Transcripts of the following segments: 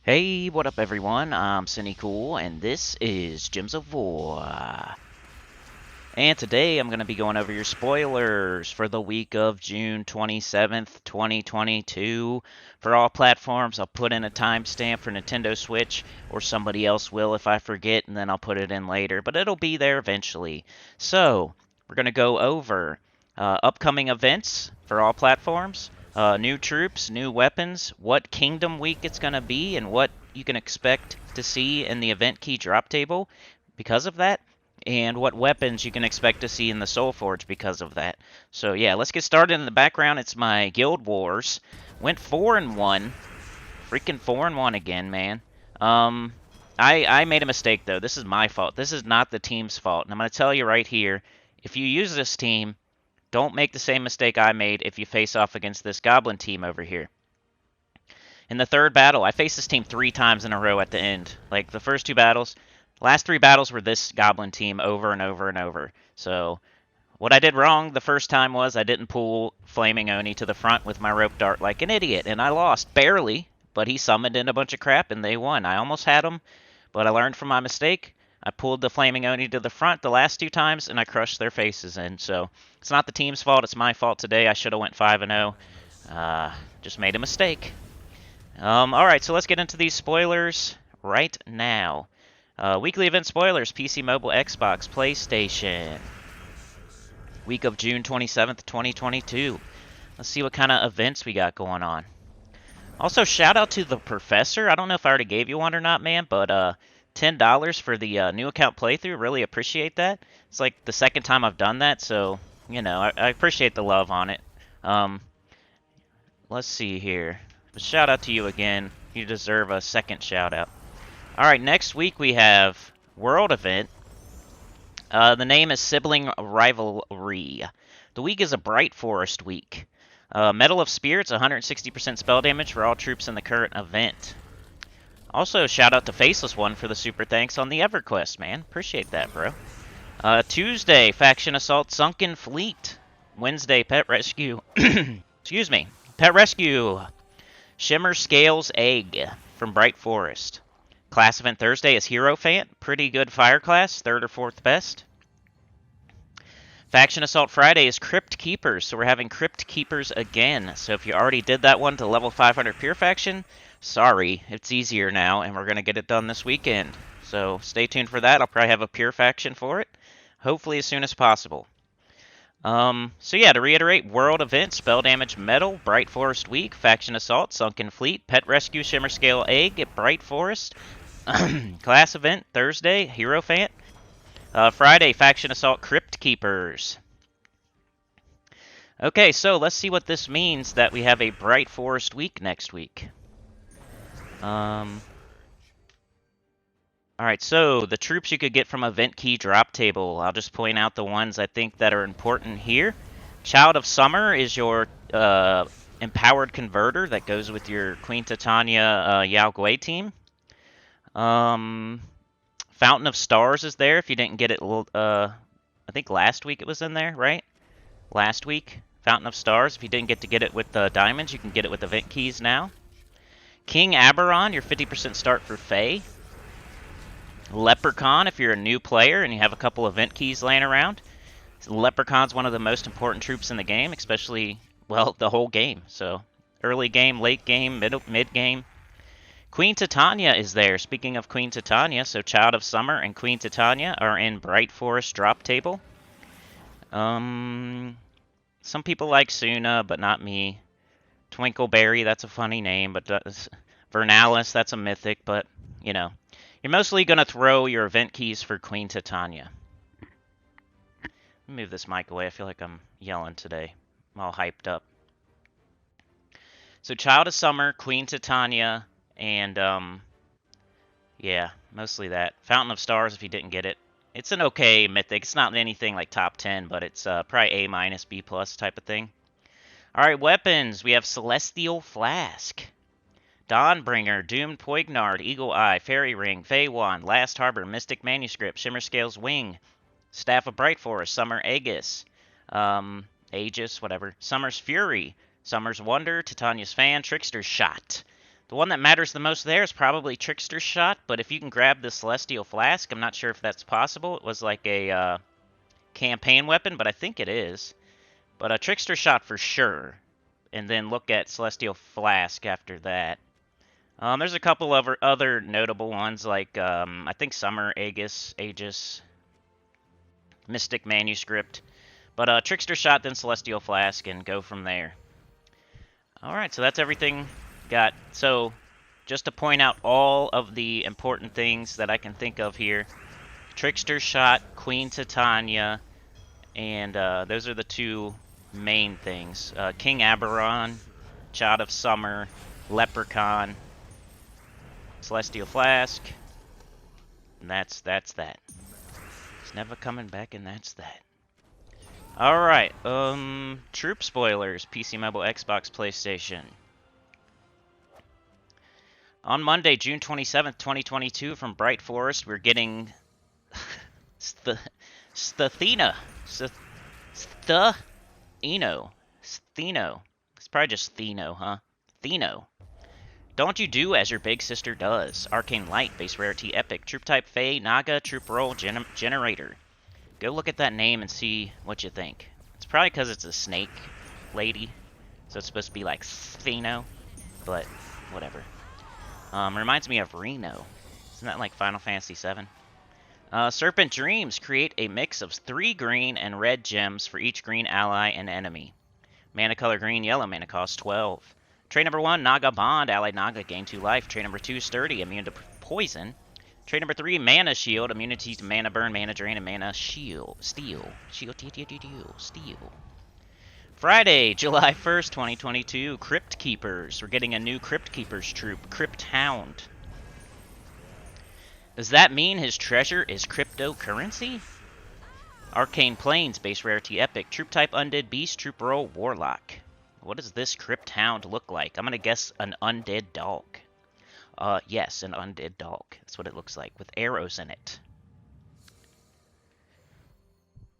Hey, what up everyone? I'm Sinnycool, and this is Gems of War. And today I'm going to be going over your spoilers for the week of June 27th, 2022. For all platforms, I'll put in a timestamp for Nintendo Switch, or somebody else will if I forget, and then I'll put it in later, but it'll be there eventually. So, we're going to go over upcoming events for all platforms, new troops, new weapons, what Kingdom Week it's going to be, and what you can expect to see in the event key drop table because of that, and what weapons you can expect to see in the Soul Forge because of that. So yeah, let's get started. In the background, it's my Guild Wars. Went 4-1, freaking 4-1 again, man. Um, I made a mistake though. This is my fault. This is not the team's fault, and I'm gonna tell you right here. If you use this team, don't make the same mistake I made if you face off against this Goblin team over here. In the third battle, I faced this team 3 times in a row at the end. Like the first 2 battles, last 3 battles were this Goblin team over and over and over. So what I did wrong the first time was I didn't pull Flaming Oni to the front with my rope dart like an idiot, and I lost barely. But he summoned in a bunch of crap and they won. I almost had him, but I learned from my mistake. I pulled the Flaming Oni to the front the last 2 times and I crushed their faces in. So it's not the team's fault. It's my fault today. I should have went 5-0. Just made a mistake. All right, so let's get into these spoilers right now. Weekly event spoilers: PC, mobile, Xbox, PlayStation. Week of June 27th, 2022. Let's see what kind of events we got going on. Also, shout out to the professor. I don't know if I already gave you one or not, man, but $10 for the new account playthrough. Really appreciate that. It's like the second time I've done that, so you know I appreciate the love on it. Um, let's see here. But shout out to you again. You deserve a second shout out. All right, next week we have World Event. The name is Sibling Rivalry. The week is a Bright Forest week. Medal of Spirits, 160% spell damage for all troops in the current event. Also, shout out to Faceless One for the super thanks on the EverQuest, man. Appreciate that, bro. Tuesday, Faction Assault Sunken Fleet. Wednesday, Pet Rescue. Excuse me. Pet Rescue. Shimmer Scales Egg from Bright Forest. Class event Thursday is Hierophant. Pretty good fire class, 3rd or 4th best. Faction Assault Friday is Crypt Keepers, so we're having Crypt Keepers again. So if you already did that one to level 500 Pure Faction, sorry, it's easier now, and we're going to get it done this weekend. So stay tuned for that. I'll probably have a Pure Faction for it, hopefully as soon as possible. So yeah, to reiterate, World Event, Spell Damage Medal, Bright Forest Week, Faction Assault, Sunken Fleet, Pet Rescue, Shimmer Scale Egg at Bright Forest, Class Event, Thursday, Hierophant, Friday, Faction Assault, Crypt Keepers. Okay, so let's see what this means that we have a Bright Forest Week next week. Alright, so the troops you could get from Event Key Drop Table. I'll just point out the ones I think that are important here. Child of Summer is your Empowered Converter that goes with your Queen Titania Yao Gui team. Fountain of Stars is there if you didn't get it, I think last week it was in there, right? Last week, Fountain of Stars. If you didn't get it with the diamonds, you can get it with Event Keys now. King Aberon, your 50% start for Fae. Leprechaun, if you're a new player and you have a couple event keys laying around. Leprechaun's one of the most important troops in the game, especially, well, the whole game. So, early game, late game, mid game. Queen Titania is there. Speaking of Queen Titania, so Child of Summer and Queen Titania are in Bright Forest drop table. Some people like Suna, but not me. Twinkleberry, that's a funny name, but Vernalis, that's a mythic, but, you know. You're mostly going to throw your event keys for Queen Titania. Let me move this mic away. I feel like I'm yelling today. I'm all hyped up. So Child of Summer, Queen Titania, and, yeah, mostly that. Fountain of Stars, if you didn't get it. It's an okay mythic. It's not anything like top 10, but it's probably A-, B+ type of thing. Alright, weapons. We have Celestial Flask. Dawnbringer, Doomed Poignard, Eagle Eye, Fairy Ring, Fey Wand, Last Harbor, Mystic Manuscript, Shimmer Scale's Wing, Staff of Bright Forest, Summer Aegis, Aegis, whatever, Summer's Fury, Summer's Wonder, Titania's Fan, Trickster's Shot. The one that matters the most there is probably Trickster Shot, but if you can grab the Celestial Flask, I'm not sure if that's possible. It was like a campaign weapon, but I think it is. But a Trickster Shot for sure, and then look at Celestial Flask after that. There's a couple of other notable ones, like I think Summer, Aegis, Mystic Manuscript. But Trickster Shot, then Celestial Flask, and go from there. Alright, so that's everything got. So, just to point out all of the important things that I can think of here. Trickster Shot, Queen Titania, and those are the two main things. King Aberon, Child of Summer, Leprechaun, Celestial Flask, and that's that. It's never coming back, and that's that. Alright, troop spoilers, PC, mobile, Xbox, PlayStation. On Monday, June 27th, 2022, from Bright Forest, we're getting Stheno. It's probably just Theno, huh? Theno. Don't you do as your big sister does. Arcane Light, base rarity, epic. Troop type, Fae, Naga, troop role, generator. Go look at that name and see what you think. It's probably because it's a snake lady, so it's supposed to be like Stheno, but whatever. Reminds me of Reno. Isn't that like Final Fantasy VII? Serpent Dreams. Create a mix of 3 green and red gems for each green ally and enemy. Mana color green, yellow. Mana cost 12. Trait number 1, Naga Bond. Allied Naga, gain 2 life. Trait number 2, Sturdy. Immune to poison. Trait number 3, Mana Shield. Immunity to Mana Burn, Mana Drain, and Mana Shield. Steel. Friday, July 1st, 2022. Crypt Keepers. We're getting a new Crypt Keepers troop. Crypt Hound. Does that mean his treasure is cryptocurrency? Arcane Plains, base rarity, epic. Troop type, Undead Beast. Troop role, Warlock. What does this Crypt Hound look like? I'm gonna guess an undead dog. Yes, an undead dog. That's what it looks like, with arrows in it.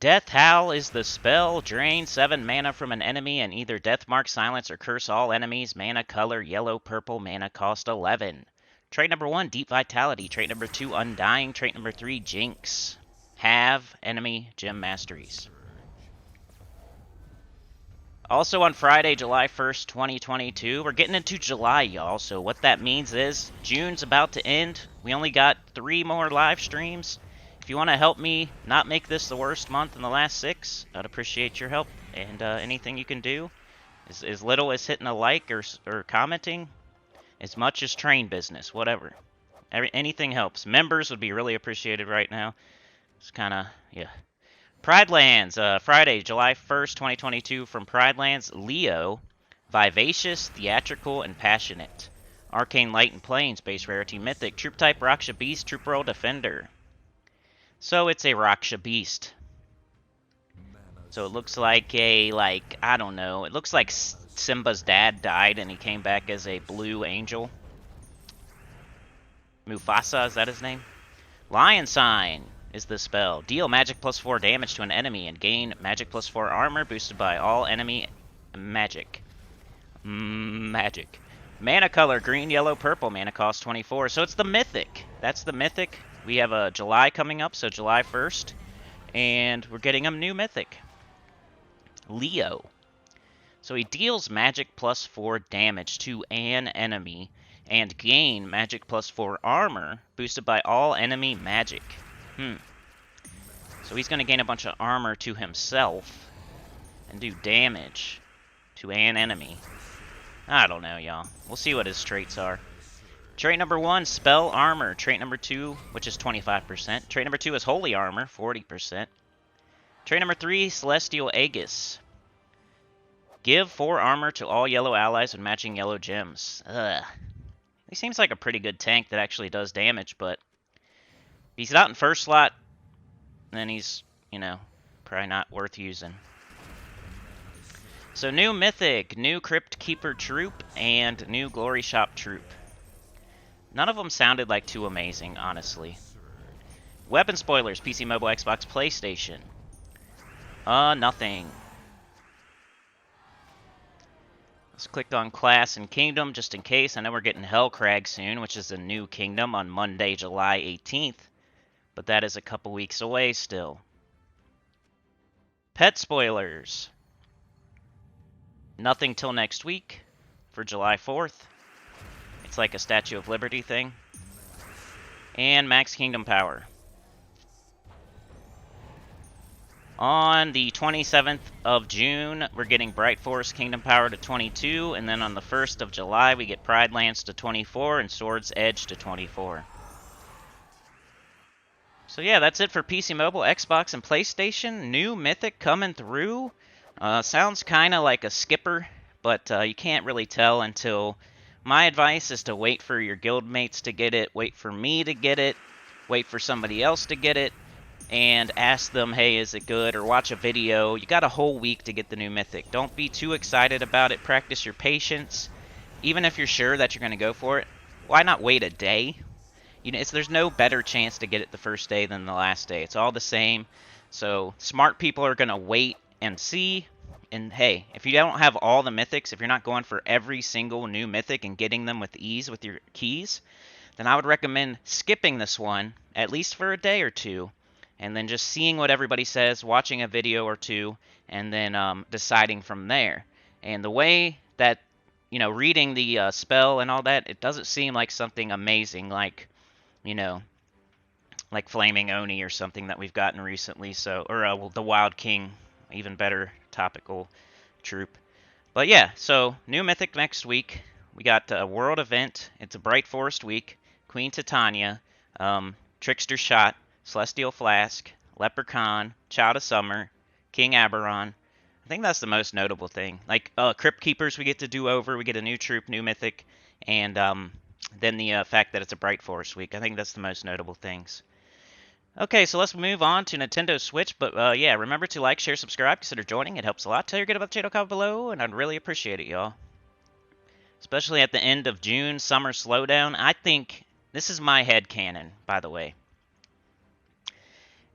Death Howl is the spell. Drain 7 mana from an enemy and either Death Mark, Silence, or Curse all enemies. Mana color, yellow, purple. Mana cost 11. Trait number 1, Deep Vitality. Trait number 2, Undying. Trait number 3, Jinx. Have enemy gem masteries. Also on Friday, July 1st, 2022, we're getting into July, y'all. So what that means is June's about to end. We only got 3 more live streams. If you want to help me not make this the worst month in the last 6, I'd appreciate your help. And anything you can do, as little as hitting a like or commenting, as much as train business, whatever. Anything helps. Members would be really appreciated right now. It's kind of, yeah. Pride Lands, Friday, July 1st, 2022, from Pride Lands, Leo, Vivacious, Theatrical, and Passionate. Arcane Light and Plains, base rarity, Mythic. Troop type, Raksha Beast. Troop role, Defender. So it's a Raksha Beast. So it looks like I don't know, it looks like Simba's dad died and he came back as a blue angel. Mufasa, is that his name? Lion Sign is the spell. Deal magic plus 4 damage to an enemy and gain magic plus 4 armor boosted by all enemy magic. Mana color, green, yellow, purple. Mana cost 24. So it's the Mythic. That's the Mythic. We have a July coming up, so July 1st. And we're getting a new Mythic. Leo. So he deals magic plus 4 damage to an enemy and gain magic plus 4 armor boosted by all enemy magic. So he's going to gain a bunch of armor to himself and do damage to an enemy. I don't know, y'all. We'll see what his traits are. Trait number 1, Spell Armor. Trait number 2, which is 25%. Trait number 2 is Holy Armor, 40%. Trait number 3, Celestial Aegis. Give 4 armor to all yellow allies with matching yellow gems. Ugh. He seems like a pretty good tank that actually does damage, but if he's not in first slot, then he's, you know, probably not worth using. So new Mythic, new Crypt Keeper troop, and new Glory Shop troop. None of them sounded like too amazing, honestly. Weapon spoilers, PC, mobile, Xbox, PlayStation. Nothing. Let's click on Class and Kingdom just in case. I know we're getting Hellcrag soon, which is a new kingdom on Monday, July 18th. But that is a couple weeks away still. Pet spoilers. Nothing till next week for July 4th. It's like a Statue of Liberty thing. And Max Kingdom Power. On the 27th of June, we're getting Bright Forest Kingdom Power to 22, and then on the 1st of July, we get Pride Lance to 24 and Sword's Edge to 24. So yeah, that's it for PC Mobile, Xbox, and PlayStation. New Mythic coming through. Sounds kind of like a skipper, but you can't really tell until... My advice is to wait for your guildmates to get it, wait for me to get it, wait for somebody else to get it, and ask them, hey, is it good, or watch a video. You got a whole week to get the new Mythic. Don't be too excited about it. Practice your patience. Even if you're sure that you're going to go for it, why not wait a day? You know, there's no better chance to get it the first day than the last day. It's all the same. So smart people are going to wait and see. And hey, if you don't have all the Mythics, if you're not going for every single new Mythic and getting them with ease with your keys, then I would recommend skipping this one, at least for a day or two, and then just seeing what everybody says, watching a video or two, and then deciding from there. And the way that, you know, reading the spell and all that, it doesn't seem like something amazing like, you know, like Flaming Oni or something that we've gotten recently. So, or well, the Wild King, even better topical troop. But yeah, so new Mythic next week. We got a World Event. It's a Bright Forest week. Queen Titania, Trickster Shot, Celestial Flask, Leprechaun, Child of Summer, King Aberon. I think that's the most notable thing. Like Crypt Keepers we get to do over. We get a new troop, new Mythic, and then the fact that it's a Bright Forest week. I think that's the most notable things. Okay, so let's move on to Nintendo Switch. But yeah, remember to like, share, subscribe, consider joining. It helps a lot. Tell your good about the channel comment below, and I'd really appreciate it, y'all. Especially at the end of June, summer slowdown. I think, this is my headcanon, by the way.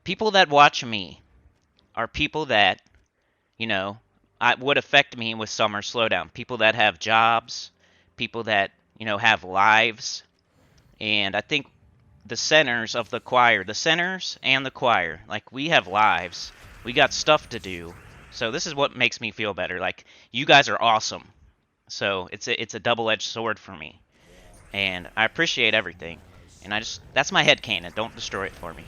People that watch me are people that, you know, would affect me with summer slowdown. People that have jobs, people that, you know, have lives. And I think the centers of the choir, the centers and the choir, like, we have lives. We got stuff to do. So this is what makes me feel better. Like, you guys are awesome. So it's a double-edged sword for me. And I appreciate everything. And that's my headcanon. Don't destroy it for me.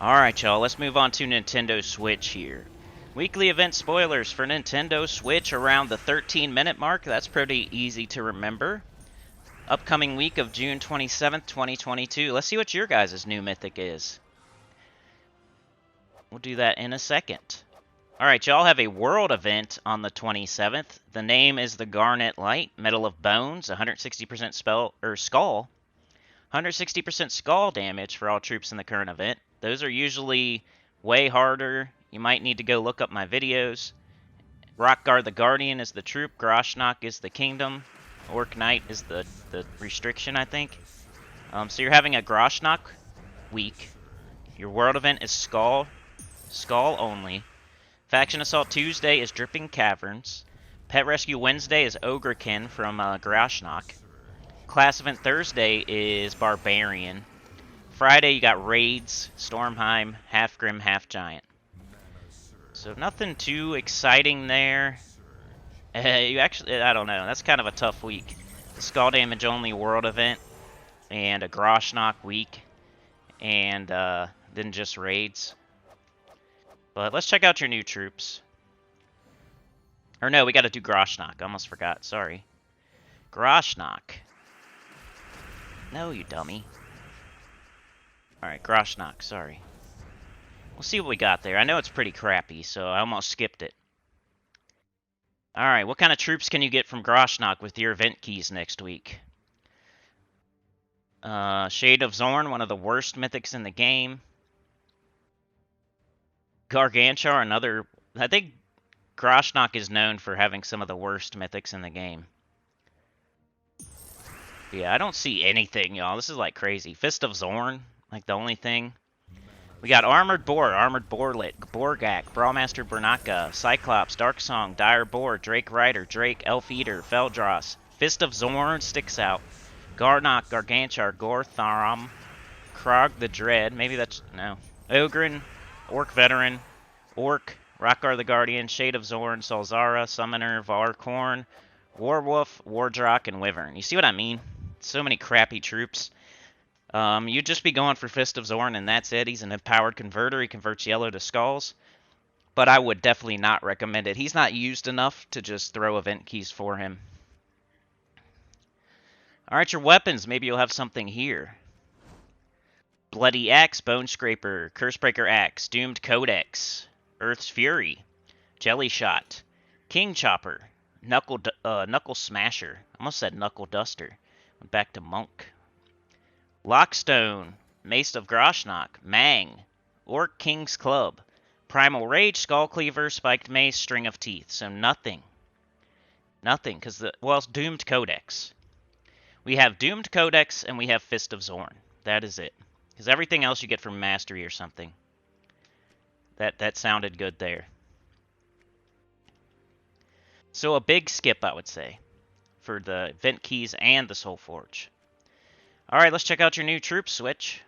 Alright, y'all, let's move on to Nintendo Switch here. Weekly event spoilers for Nintendo Switch around the 13-minute mark. That's pretty easy to remember. Upcoming week of June 27th, 2022. Let's see what your guys' new Mythic is. We'll do that in a second. Alright, y'all have a world event on the 27th. The name is the Garnet Light, Metal of Bones, 160% skull. 160% skull damage for all troops in the current event. Those are usually way harder. You might need to go look up my videos. Rockguard the Guardian is the troop. Groshnock is the kingdom. Orc Knight is the restriction, I think. So you're having a Groshnock week. Your world event is skull only. Faction Assault Tuesday is Dripping Caverns. Pet Rescue Wednesday is Ogrekin from Groshnock. Class event Thursday is Barbarian. Friday you got Raids, Stormheim, Half Grim, Half Giant. So nothing too exciting there. You actually, I don't know, that's kind of a tough week. The Skull Damage only world event, and a Groshnock week, and then just Raids. But let's check out your new troops. Or no, we gotta do Groshnock, I almost forgot, sorry. Groshnock. No, you dummy. Alright, Groshnock, sorry. We'll see what we got there. I know it's pretty crappy, so I almost skipped it. Alright, what kind of troops can you get from Groshnock with your event keys next week? Shade of Zorn, one of the worst mythics in the game. Gargantuar, another... I think Groshnock is known for having some of the worst mythics in the game. Yeah, I don't see anything, y'all. This is like crazy. Fist of Zorn, like the only thing. We got Armored Boarlet, Borgak, Brawlmaster Bernaka, Cyclops, Darksong, Dire Boar, Drake Rider, Drake, Elf Eater, Feldross, Fist of Zorn sticks out, Garnock, Gargantuar, Gortharum, Krog the Dread, maybe that's, no, Ogren, Orc Veteran, Orc, Rockgar the Guardian, Shade of Zorn, Salzara, Summoner, Varkorn, Warwolf, Wardrock, and Wyvern. You see what I mean? So many crappy troops. You'd just be going for Fist of Zorn, and that's it. He's an empowered converter. He converts yellow to skulls. But I would definitely not recommend it. He's not used enough to just throw event keys for him. Alright, your weapons. Maybe you'll have something here. Bloody Axe, Bone Scraper, Cursebreaker Axe, Doomed Codex, Earth's Fury, Jelly Shot, King Chopper, Knuckle Smasher. I almost said Knuckle Duster. Went back to Monk. Lockstone, Mace of Groshnock, Mang, Orc King's Club, Primal Rage, Skull Cleaver, Spiked Mace, String of Teeth. So nothing. Nothing, because well, it's Doomed Codex. We have Doomed Codex and we have Fist of Zorn. That is it. Because everything else you get from Mastery or something. That sounded good there. So a big skip, I would say, for the event keys and the Soul Forge. Alright, let's check out your new troop switch.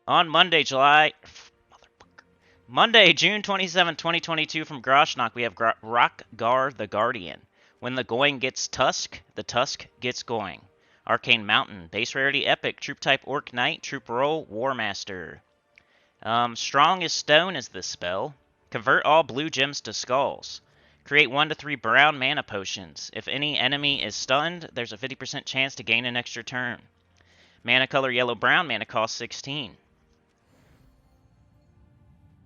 On Monday, June 27, 2022, from Groshnock, we have Rockgar the Guardian. When the going gets Tusk, the Tusk gets going. Arcane Mountain, base rarity Epic, troop type Orc Knight, troop role War Master. Strong as Stone is this spell. Convert all blue gems to skulls. Create 1 to 3 brown mana potions. If any enemy is stunned, there's a 50% chance to gain an extra turn. Mana color yellow-brown, mana cost 16.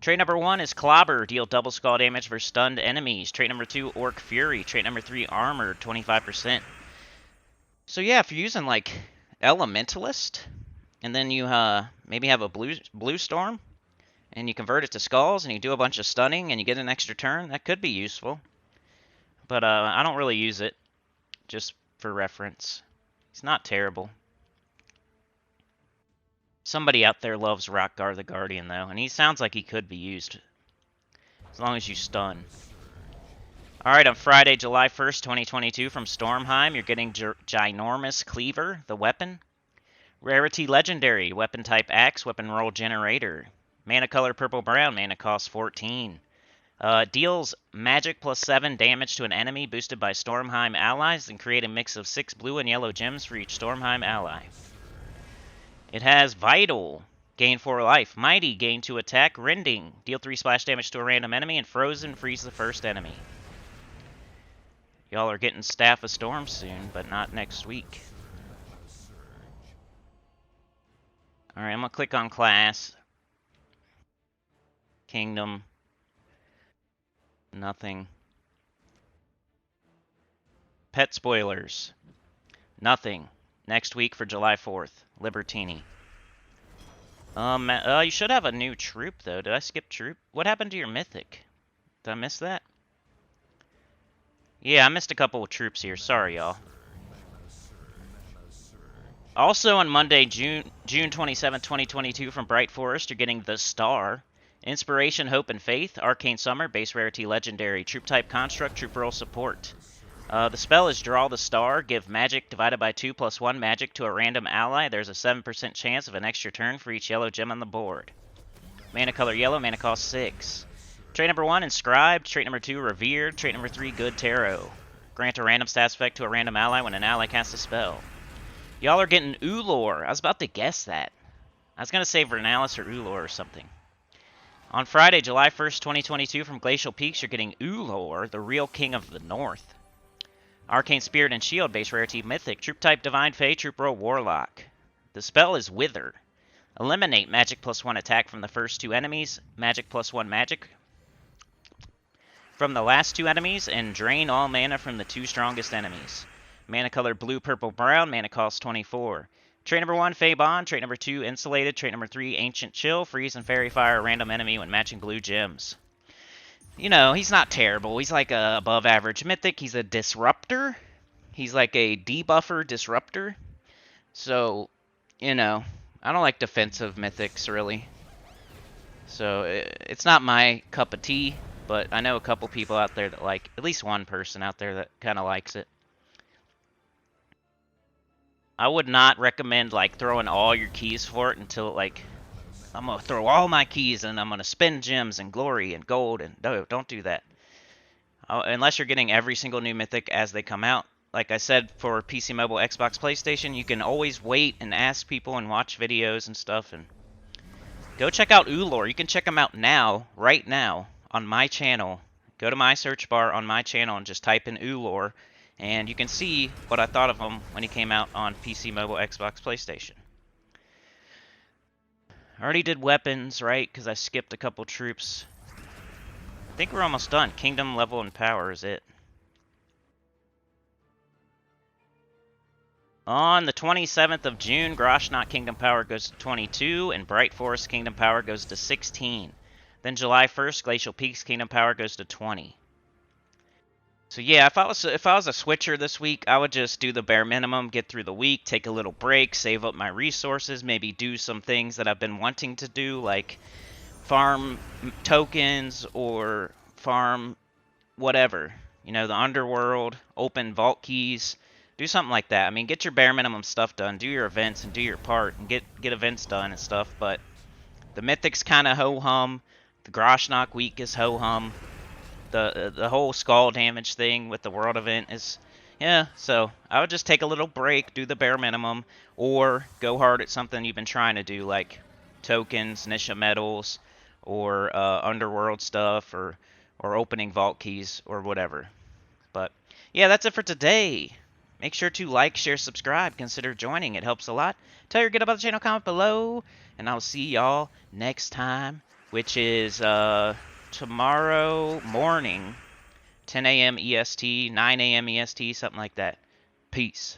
Trait number 1 is Clobber, deal double skull damage for stunned enemies. Trait number 2, Orc Fury. Trait number 3, Armored, 25%. So yeah, if you're using like Elementalist, and then you maybe have a blue storm, and you convert it to skulls, and you do a bunch of stunning, and you get an extra turn, that could be useful. But I don't really use it, just for reference. It's not terrible. Somebody out there loves Rockgar the Guardian, though, and he sounds like he could be used, as long as you stun. Alright, on Friday, July 1st, 2022, from Stormheim, you're getting Ginormous Cleaver, the weapon. Rarity Legendary, weapon type Axe, weapon roll Generator. Mana color purple-brown, mana cost 14. Deals magic plus 7 damage to an enemy boosted by Stormheim allies, and create a mix of 6 blue and yellow gems for each Stormheim ally. It has Vital, gain 4 life. Mighty, gain 2 attack. Rending, deal 3 splash damage to a random enemy. And Frozen, freeze the first enemy. Y'all are getting Staff of Storm soon, but not next week. Alright, I'm going to click on Class. Kingdom. Nothing. Pet spoilers. Nothing. Next week for July 4th. Libertini. You should have a new troop, though. Did I skip troop? What happened to your mythic? Did I miss that? Yeah, I missed a couple of troops here. Sorry, y'all. Also on Monday, June 27, 2022, from Bright Forest, you're getting The Star. Inspiration, Hope, and Faith. Arcane Summer, base rarity Legendary. Troop type Construct, troop role Support. The spell is Draw the Star. Give magic divided by 2 plus 1 magic to a random ally. There's a 7% chance of an extra turn for each yellow gem on the board. Mana color yellow, mana cost 6. Trait number 1, Inscribed. Trait number 2, Revered. Trait number 3, Good Tarot. Grant a random stats effect to a random ally when an ally casts a spell. Y'all are getting Ulor. I was about to guess that. I was going to say Vernalis or Ulor or something. On Friday, July 1st, 2022, from Glacial Peaks, you're getting Ulor, the real king of the north. Arcane Spirit and Shield, base rarity Mythic. Troop type Divine Fae, troop role Warlock. The spell is Wither. Eliminate magic plus 1 attack from the first 2 enemies, magic plus 1 magic from the last 2 enemies, and drain all mana from the 2 strongest enemies. Mana color blue, purple, brown, mana cost 24. Trait number 1, Fey Bond. Trait number 2, Insulated. Trait number 3, Ancient Chill. Freeze and Fairy Fire a random enemy when matching blue gems. You know, he's not terrible. He's like a above average mythic. He's a disruptor. He's like a debuffer disruptor. So, you know, I don't like defensive mythics, really. So it's not my cup of tea, but I know a couple people out there that like, at least one person out there that kind of likes it. I would not recommend like throwing all your keys for it until like, I'm gonna throw all my keys and I'm gonna spend gems and glory and gold, and no, don't do that. Unless you're getting every single new mythic as they come out. Like I said, for PC, mobile, Xbox, PlayStation, you can always wait and ask people and watch videos and stuff, and go check out Ulor. You can check him out now, right now, on my channel. Go to my search bar on my channel and just type in Ulor, and you can see what I thought of him when he came out on PC, mobile, Xbox, PlayStation. I already did weapons, right? Because I skipped a couple troops. I think we're almost done. Kingdom, level, and power is it. On the 27th of June, Groshnot Kingdom Power goes to 22, and Bright Forest Kingdom Power goes to 16. Then July 1st, Glacial Peaks Kingdom Power goes to 20. So yeah, if I was a switcher this week, I would just do the bare minimum, get through the week, take a little break, save up my resources, maybe do some things that I've been wanting to do, like farm tokens or farm whatever. You know, the underworld, open vault keys. Do something like that. I mean, get your bare minimum stuff done. Do your events and do your part and get events done and stuff. But the Mythic's kind of ho-hum. The Groshnok week is ho-hum. The whole skull damage thing with the world event is, yeah. So I would just take a little break, do the bare minimum, or go hard at something you've been trying to do, like tokens, Nisha medals, or underworld stuff, or opening vault keys, or whatever. But yeah, that's it for today. Make sure to like, share, subscribe, consider joining. It helps a lot. Tell your good about the channel, comment below, and I'll see y'all next time, which is tomorrow morning, 10 a.m. EST, 9 a.m. EST, something like that. Peace.